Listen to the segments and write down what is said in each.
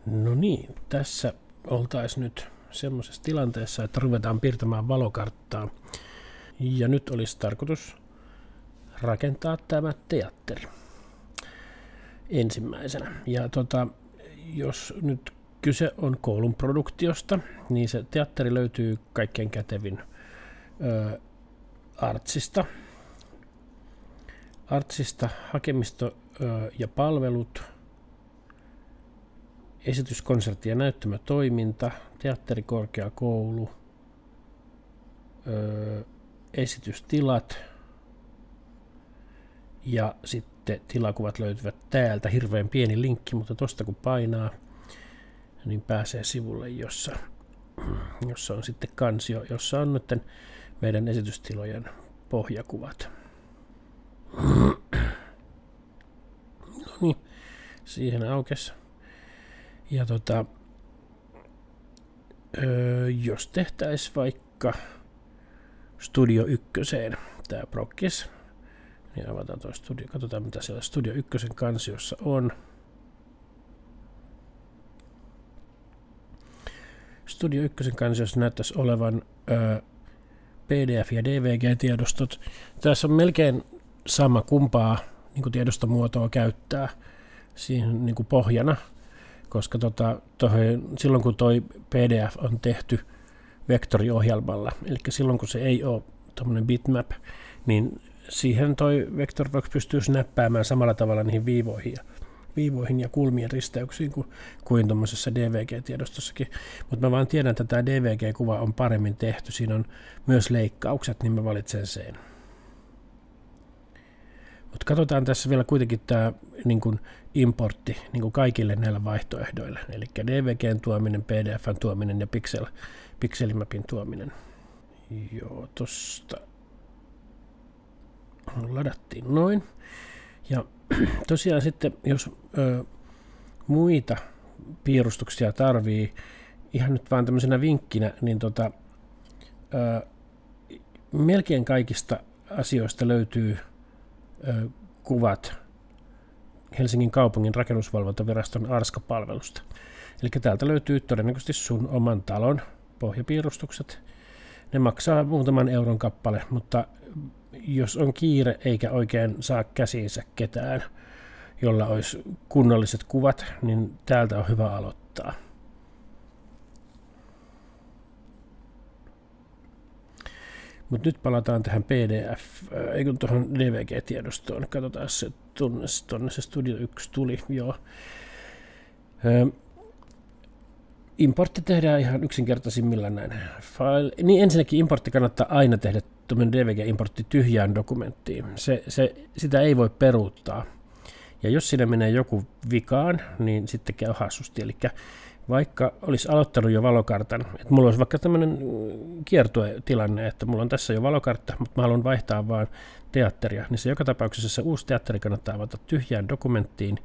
No niin, tässä oltaisiin nyt semmoisessa tilanteessa, että ruvetaan piirtämään valokarttaa. Ja nyt olisi tarkoitus rakentaa tämä teatteri ensimmäisenä. Ja jos nyt kyse on koulun produktiosta, niin se teatteri löytyy kaikkein kätevin Artsista hakemisto ja palvelut, esitys, konsertti ja näyttämötoiminta, teatterikorkeakoulu, esitystilat ja sitten tilakuvat löytyvät täältä. Hirveän pieni linkki, mutta tosta kun painaa, niin pääsee sivulle, jossa on sitten kansio, jossa on nyt meidän esitystilojen pohjakuvat. No niin, siihen aukesi. Ja jos tehtäisiin vaikka Studio 1:een tämä prokkis, niin avataan tuo studio, katsotaan mitä siellä Studio 1:n kansiossa on. Studio 1:n kansiossa näyttäisi olevan PDF- ja DVG-tiedostot. Tässä on melkein sama kumpaa niin tiedostomuotoa käyttää siihen niin pohjana, koska silloin kun toi PDF on tehty vektoriohjelmalla, eli silloin kun se ei ole tämmöinen bitmap, niin siihen toi Vectorworks pystyy snäppäämään samalla tavalla niihin viivoihin ja kulmien risteyksiin kuin tuommoisessa DVG-tiedostossakin. Mutta mä vaan tiedän, että tämä DVG-kuva on paremmin tehty. Siinä on myös leikkaukset, niin mä valitsen sen. Mutta katsotaan tässä vielä kuitenkin tämä niin kuin importti niin kuin kaikille näillä vaihtoehdoilla. Eli DVGn tuominen, PDFn tuominen ja pixelimapin tuominen. Joo, tosta ladattiin noin. Ja tosiaan sitten, jos muita piirustuksia tarvii, ihan nyt vaan tämmöisenä vinkkinä, niin melkein kaikista asioista löytyy kuvat Helsingin kaupungin rakennusvalvontaviraston ARSKA-palvelusta. Eli täältä löytyy todennäköisesti sun oman talon pohjapiirustukset. Ne maksaa muutaman euron kappale, mutta jos on kiire eikä oikein saa käsiinsä ketään, jolla olisi kunnolliset kuvat, niin täältä on hyvä aloittaa. Mutta nyt palataan tähän tuohon DVG-tiedostoon. Katsotaan se tuonne se Studio 1 tuli. Joo. Importti tehdään ihan yksinkertaisimmillaan näin. Niin ensinnäkin importti kannattaa aina tehdä tuommoinen DVG-importti tyhjään dokumenttiin. Sitä ei voi peruuttaa. Ja jos siinä menee joku vikaan, niin sitten käy hassusti. Eli vaikka olisi aloittanut jo valokartan, että mulla olisi vaikka tämmöinen kiertuetilanne, että mulla on tässä jo valokartta, mutta mä haluan vaihtaa vaan teatteria, niin se joka tapauksessa se uusi teatteri kannattaa avata tyhjään dokumenttiin.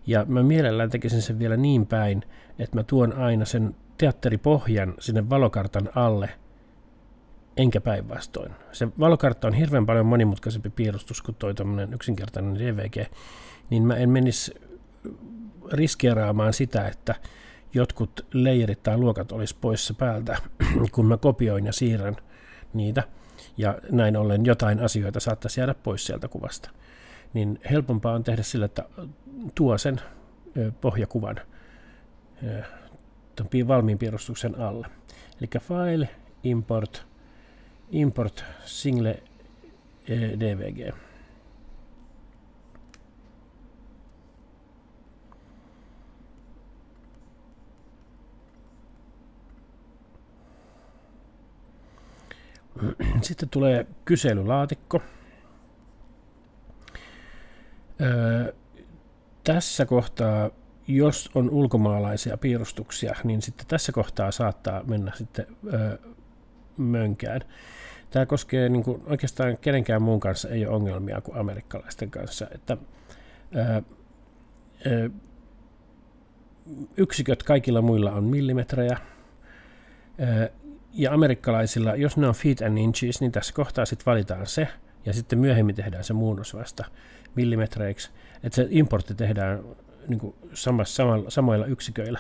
Ja mä mielellään tekisin sen vielä niin päin, että mä tuon aina sen teatteripohjan sinne valokartan alle, enkä päinvastoin. Se valokartta on hirveän paljon monimutkaisempi piirustus kuin toi tommonen yksinkertainen DVG, niin mä en menisi riskeeraamaan sitä, että jotkut layerit tai luokat olisi poissa päältä, kun mä kopioin ja siirrän niitä, ja näin ollen jotain asioita saattaisi jäädä pois sieltä kuvasta. Niin helpompaa on tehdä sillä, että tuo sen pohjakuvan valmiin piirustuksen alle. Eli file, import single DVG. Sitten tulee kyselylaatikko. Tässä kohtaa, jos on ulkomaalaisia piirustuksia, niin sitten tässä kohtaa saattaa mennä sitten mönkään. Tämä koskee niin kuin oikeastaan kenenkään muun kanssa ei ole ongelmia kuin amerikkalaisten kanssa, että yksiköt kaikilla muilla on millimetrejä, ja amerikkalaisilla, jos ne on feet and inches, niin tässä kohtaa sitten valitaan se, ja sitten myöhemmin tehdään se muunnos vasta millimetreiksi, että se importti tehdään niin kuin samoilla yksiköillä.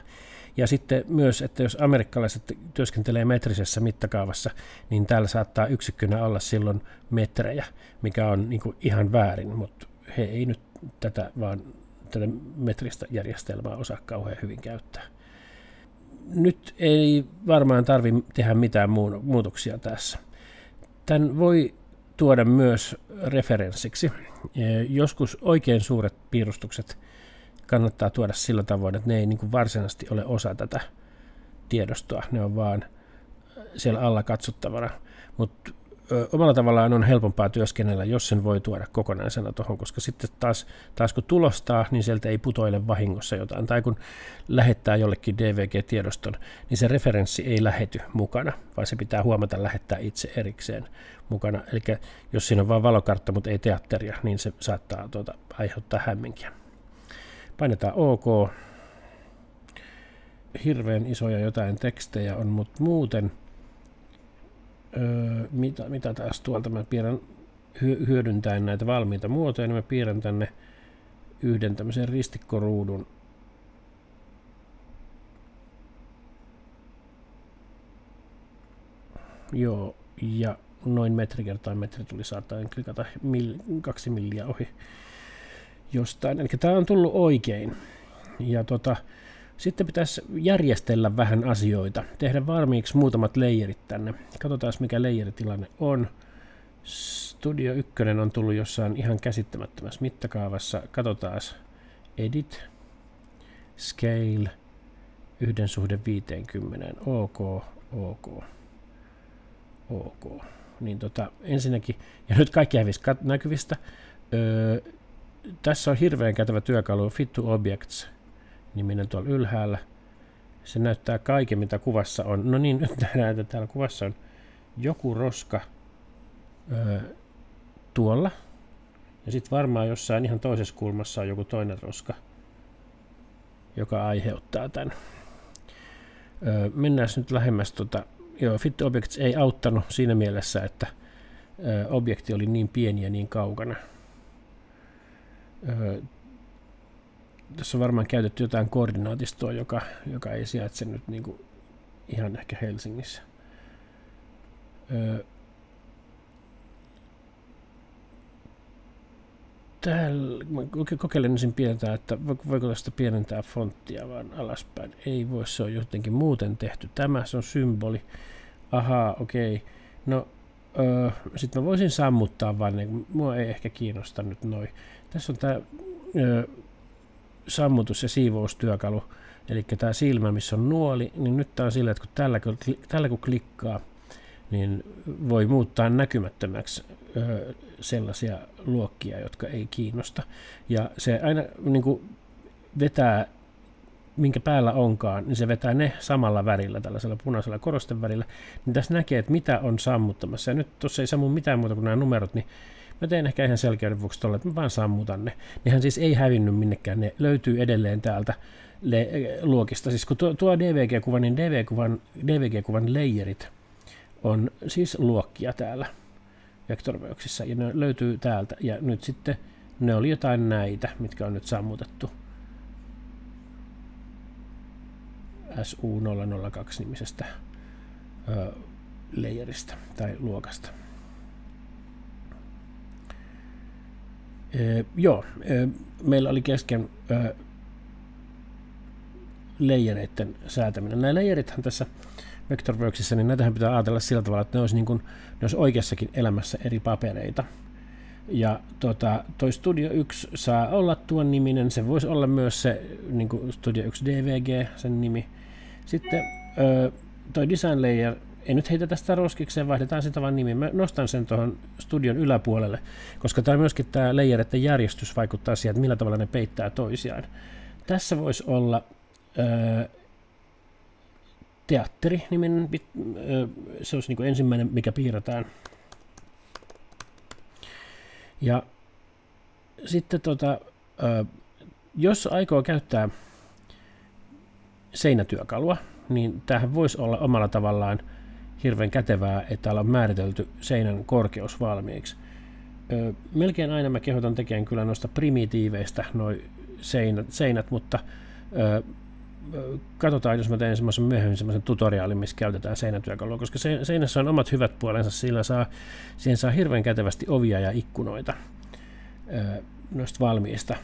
Ja sitten myös, että jos amerikkalaiset työskentelee metrisessä mittakaavassa, niin täällä saattaa yksikkönä olla silloin metrejä, mikä on niin kuin ihan väärin, mutta he ei nyt tätä metristä järjestelmää osaa kauhean hyvin käyttää. Nyt ei varmaan tarvitse tehdä mitään muutoksia tässä. Tämän voi tuoda myös referenssiksi. Joskus oikein suuret piirustukset kannattaa tuoda sillä tavoin, että ne ei niin kuin varsinaisesti ole osa tätä tiedostoa, ne on vaan siellä alla katsottavana, mutta omalla tavallaan on helpompaa työskennellä, jos sen voi tuoda kokonaisena tuohon, koska sitten taas kun tulostaa, niin sieltä ei putoile vahingossa jotain, tai kun lähettää jollekin DVG-tiedoston, niin se referenssi ei lähety mukana, vaan se pitää huomata lähettää itse erikseen mukana, eli jos siinä on vain valokartta, mutta ei teatteria, niin se saattaa aiheuttaa hämminkiä. Painetaan OK. Hirveän isoja jotain tekstejä on, mutta muuten, mitä taas tuolta mä piirrän hyödyntäen näitä valmiita muotoja, niin mä piirrän tänne yhden tämmöisen ristikkoruudun. Joo, ja noin metri kertaa metri tuli, saattaa klikata 2 milliä ohi jostain. Eli tämä on tullut oikein. Ja sitten pitäisi järjestellä vähän asioita, tehdä valmiiksi muutamat layerit tänne. Katsotaan, mikä layeritilanne on. Studio 1 on tullut jossain ihan käsittämättömässä mittakaavassa. Katsotaan Edit, Scale, 1:50. OK, OK, OK. Niin ensinnäkin, ja nyt kaikki hävisi näkyvistä. Tässä on hirveän kätevä työkalu Fit to Objects -niminen tuolla ylhäällä. Se näyttää kaiken, mitä kuvassa on. No niin, nyt nähdään, että täällä kuvassa on joku roska tuolla. Ja sitten varmaan jossain ihan toisessa kulmassa on joku toinen roska, joka aiheuttaa tämän. Mennään nyt lähemmäs. Fit to Objects ei auttanut siinä mielessä, että objekti oli niin pieni ja niin kaukana. Tässä on varmaan käytetty jotain koordinaatistoa, joka ei sijaitse nyt niin kuin ihan ehkä Helsingissä. Täällä mä kokeilen ensin pienentää, että voiko tästä pienentää fonttia vaan alaspäin. Ei voi, se on jotenkin muuten tehty. Tämä, se on symboli. Ahaa, okei. No, sitten mä voisin sammuttaa vaan, niin mua ei ehkä kiinnosta nyt noin. Tässä on tämä sammutus- ja siivoustyökalu, eli tämä silmä, missä on nuoli, niin nyt tämä on sillä, että kun tällä kun klikkaa, niin voi muuttaa näkymättömäksi sellaisia luokkia, jotka ei kiinnosta. Ja se aina niin kuin vetää, minkä päällä onkaan, niin se vetää ne samalla värillä, tällaisella punaisella korostevärillä. Niin tässä näkee, että mitä on sammuttamassa. Ja nyt tuossa ei sammu mitään muuta kuin nämä numerot, niin mä teen ehkä ihan selkeyden vuoksi tuolla, että mä vaan sammutan ne. Nehän siis ei hävinnyt minnekään, ne löytyy edelleen täältä luokista. Siis kun tuo DVG-kuva, niin DVG-kuvan layerit on siis luokkia täällä Vectorworksissa, ja ne löytyy täältä, ja nyt sitten ne oli jotain näitä, mitkä on nyt sammutettu SU002-nimisestä layerista tai luokasta. Meillä oli kesken layereiden säätäminen. Nämä layerithan tässä Vectorworksissa, niin näitähän pitää ajatella sillä tavalla, että ne olisi oikeassakin elämässä eri papereita. Ja toi Studio 1 saa olla tuon niminen, se voisi olla myös se niin kuin Studio 1 DVG, sen nimi. Sitten toi Design Layer, ei nyt heitä tästä roskikseen, vaihdetaan sitä vaan nimi. Mä nostan sen tuohon studion yläpuolelle, koska myöskin tämä layereiden järjestys vaikuttaa siihen, että millä tavalla ne peittää toisiaan. Tässä voisi olla teatteri-niminen, se olisi niin kuin ensimmäinen, mikä piirretään. Ja sitten jos aikoo käyttää seinätyökalua, niin tämähän voisi olla omalla tavallaan hirveän kätevää, että täällä on määritelty seinän korkeus valmiiksi. Melkein aina mä kehotan tekemään kyllä noista primitiiveistä noi seinät, mutta katsotaan, jos mä teen myöhemmin semmoisen tutoriaalin, missä käytetään seinätyökalua, koska seinässä on omat hyvät puolensa, siihen saa hirveän kätevästi ovia ja ikkunoita noista valmiista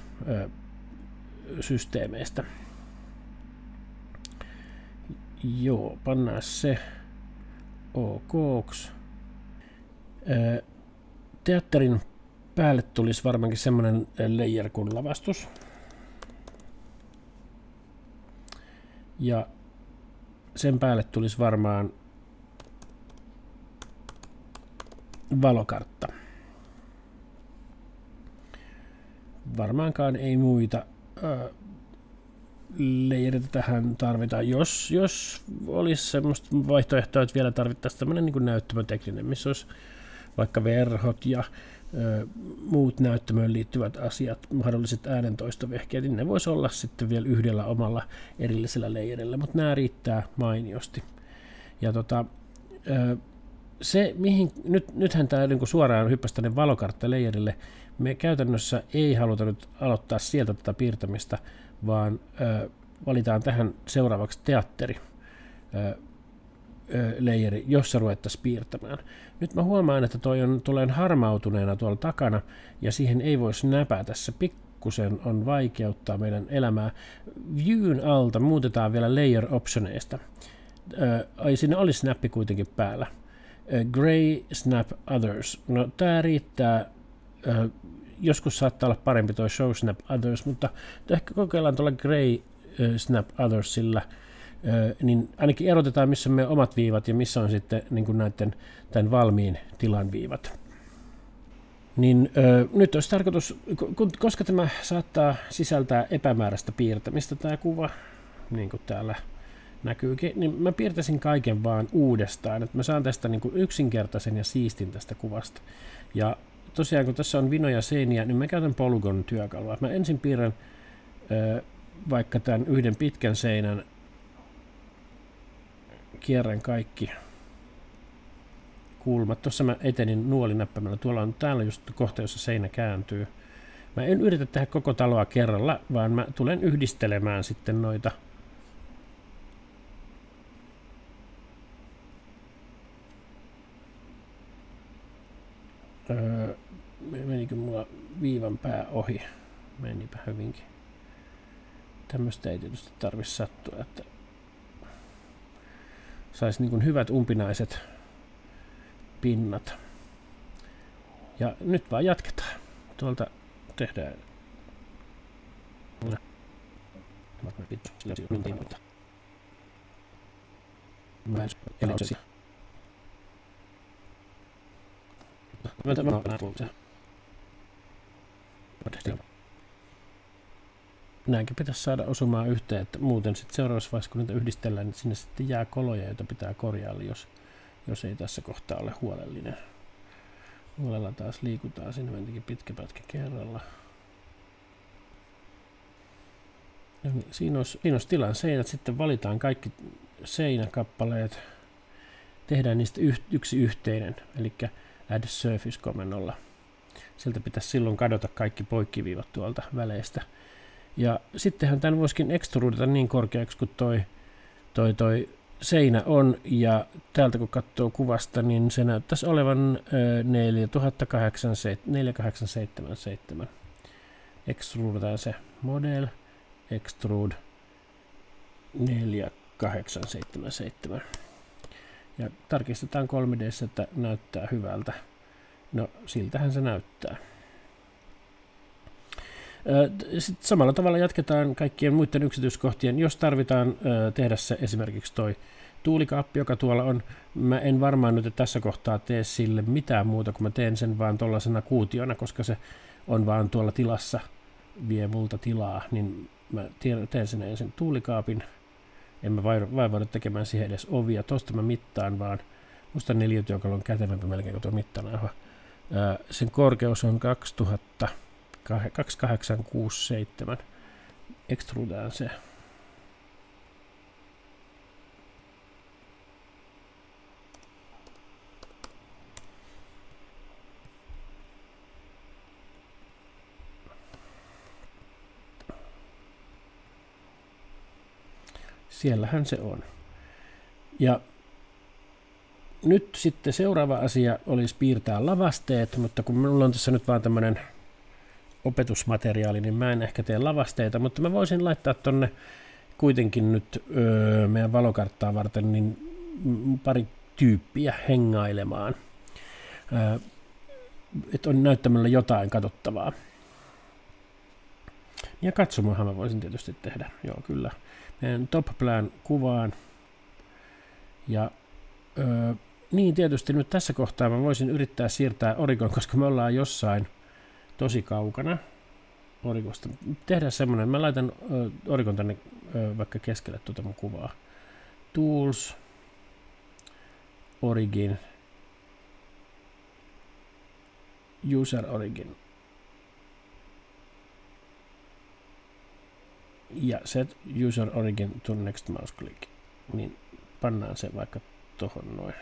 systeemeistä. Joo, pannaan se okoks. Teatterin päälle tulisi varmaankin semmoinen layer kuin lavastus. Ja sen päälle tulisi varmaan valokartta. Varmaankaan ei muita layerita tähän tarvita. Jos olisi semmoista vaihtoehtoa, että vielä tarvittaisiin tämmöinen niin kuin näyttämötekninen, missä olisi vaikka verhot ja muut näyttämöön liittyvät asiat, mahdolliset äänentoistovehkeet, niin ne voisi olla sitten vielä yhdellä omalla erillisellä layerillä, mutta nämä riittää mainiosti. Ja se, mihin nythän tämä niin kuin suoraan hyppäsi tänne valokartta-layerille, me käytännössä ei haluta nyt aloittaa sieltä tätä piirtämistä, vaan valitaan tähän seuraavaksi teatteri layeri, jossa ruvettaisiin piirtämään. Nyt mä huomaan, että tulee harmautuneena tuolla takana, ja siihen ei voisi näpätä. Se pikkusen on vaikeuttaa meidän elämää. Viewn alta muutetaan vielä layer optioneista. Siinä oli snappi kuitenkin päällä. Gray snap others. No tää riittää. Joskus saattaa olla parempi toi show snap others, mutta ehkä kokeillaan tuolla gray snap othersilla, niin ainakin erotetaan, missä on meidän omat viivat ja missä on sitten niin kuin tämän valmiin tilan viivat. Niin nyt olisi tarkoitus, koska tämä saattaa sisältää epämääräistä piirtämistä tämä kuva, niin kuin täällä näkyykin, niin mä piirtäisin kaiken vaan uudestaan, että mä saan tästä niin kuin yksinkertaisen ja siistin tästä kuvasta. Ja tosiaan, kun tässä on vinoja seiniä, niin mä käytän polygon-työkalua. Mä ensin piirrän vaikka tämän yhden pitkän seinän, kierrän kaikki kulmat. Tuossa mä etenin nuolinäppämällä. Täällä on just kohta, jossa seinä kääntyy. Mä en yritä tehdä koko taloa kerralla, vaan mä tulen yhdistelemään sitten noita menikö mulla viivan pää ohi? Menipä hyvinkin. Tämmöistä ei tietysti tarvitse sattua, että saisi niin kuin hyvät umpinaiset pinnat. Ja nyt vaan jatketaan. Tuolta tehdään. Näinkin pitäisi saada osumaan yhteen, että muuten sitten seuraavassa vaiheessa, kun niitä yhdistellään, niin sinne sitten jää koloja, joita pitää korjailla, jos ei tässä kohtaa ole huolellinen. Huolella taas liikutaan, siinä mentikin pitkä pätkä kerralla. Ja niin, siinä olisi tilan seinät, sitten valitaan kaikki seinäkappaleet, tehdään niistä yksi yhteinen, eli add surface-komennolla. Sieltä pitäisi silloin kadota kaikki poikkiviivat tuolta väleistä. Ja sittenhän tämän voisikin extrudata niin korkeaksi kuin toi seinä on, ja täältä kun katsoo kuvasta, niin se näyttäisi olevan 4877. Extrudataan se model, extrude 4877. Ja tarkistetaan 3D:ssä, että näyttää hyvältä. No, siltähän se näyttää. Sitten samalla tavalla jatketaan kaikkien muiden yksityiskohtien. Jos tarvitaan tehdä se esimerkiksi toi tuulikaappi, joka tuolla on, mä en varmaan nyt tässä kohtaa tee sille mitään muuta, kun mä teen sen vaan tuollaisena kuutiona, koska se on vaan tuolla tilassa, vie multa tilaa, niin mä teen sen ensin tuulikaapin. En mä vaivaudu tekemään siihen edes ovia. Tosta mä mittaan vaan. Musta neliötyökalu on kätevämpi melkein kuin tuo mittanauha. Sen korkeus on 2867. Extrudaan se. Siellähän se on. Ja nyt sitten seuraava asia olisi piirtää lavasteet, mutta kun minulla on tässä nyt vaan tämmöinen opetusmateriaali, niin mä en ehkä tee lavasteita, mutta mä voisin laittaa tonne kuitenkin nyt meidän valokarttaa varten niin pari tyyppiä hengailemaan, että on näyttämällä jotain katsottavaa. Ja katsomahan mä voisin tietysti tehdä, joo kyllä, meidän top plan kuvaan. Ja niin tietysti nyt tässä kohtaa mä voisin yrittää siirtää Origon, koska me ollaan jossain tosi kaukana Origosta. Tehdään semmonen, mä laitan Origon tänne vaikka keskelle tuota mun kuvaa. Tools, Origin, User Origin. Ja set User Origin to next mouse click. Niin pannaan se vaikka tohon noin.